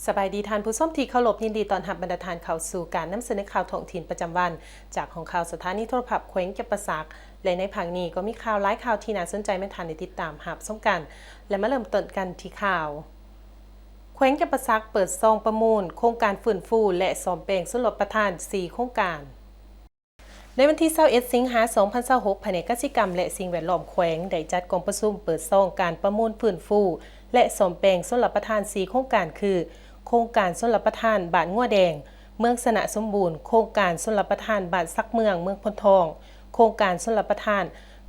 สบายดีทานผู้ส้มที่เคารพยินดีตอนรับบรรดาทานข่าวสู่การนำเสนอข่าวท้องถิ่นประจำวันจากของข่าวสถานีโทรทัศน์แขวงจำปาสักและในผังนี้ก็มีข่าวหลายข่าวที่น่าสนใจไม่ทันได้ติดตามหับส้มกันและมาเริ่มต้นกันที่ข่าวแขวงจำปาสักเปิดซองประมูลโครงการฟื้นฟูและซ่อมแปลงชลประทาน4โครงการในวันที่21สิงหาคม2026แผนกกสิกรรมและสิ่งแวดล้อมแขวงได้จัดกองประชุมเปิดซองการประมูลฟื้นฟูและซ่อมแปลงชลประทาน4โครงการคือโครงการชลประทานบ้านงัวแดงเมืองสนะสมบูรณ์โครงการชลประทานบ้านซักเมืองเมืองพนทองโครงการชลประทาน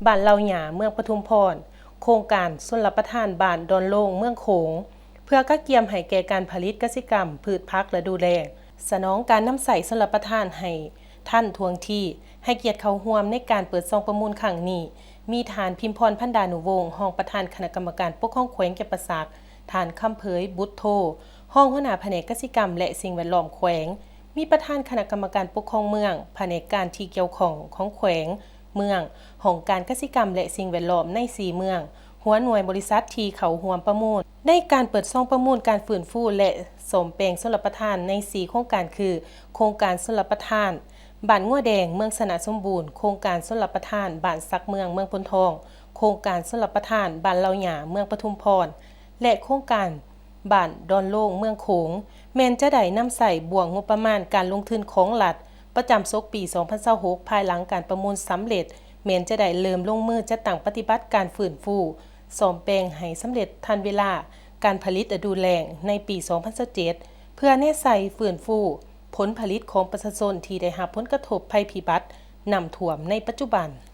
บ้านเหล่าหยาเมืองปทุมพรโครงการชลประทานบ้านดอนโล่งเมืองโขงเพื่อกระเกียมให้แก่การผลิตกสิกรรมพืชพักและดูแลสนองการนำใส่ชลประทานให้ท่านทวงที่ให้เกียรติเข้าร่วมในการเปิดซองประมูลครั้งนี้มีฐานพิมพรพันดานุวงศ์รองประธานคณะกรรมการปกครองแขวงจำปาสักฐานคำเผยบุตรโทห้องหัวหน้าแผนกกสิกรรมและสิ่งแวดล้อมแขวงมีประธานคณะกรรมการปกครองเมืองแผนกการที่เกี่ยวของแขวงเมืองห้องการกสิกรรมและสิ่งแวดล้อมใน4เมืองหัวหน่วยบริษัทที่เขาร่วมประมูลในการเปิดซองประมูลการฟื้นฟูและซ่อมแปลงชลประทานใน4โครงการคือโครงการชลประทานบ้านงัวแดงเมืองสนะสมบูรณ์โครงการชลประทานบ้านซักเมืองเมืองพนทองโครงการชลประทานบ้านเหล่าหยาเมืองปทุมพรและโครงการบ้านดอนโล่งเมืองโขงแม้นจะได้นำใส่บวกงบประมาณการลงทุนของรัฐประจำศกปี2026ภายหลังการประมูลสำเร็จแม้นจะได้เริ่มลงมือจัดตั้งปฏิบัติการฟื้นฟูซ่อมแปลงให้สำเร็จทันเวลาการผลิตฤดูแล้งในปี2027เพื่อแน่ใส่ฟื้นฟูผลผลิตของประชาชนที่ได้รับผลกระทบภัยพิบัติน้ำท่วมในปัจจุบัน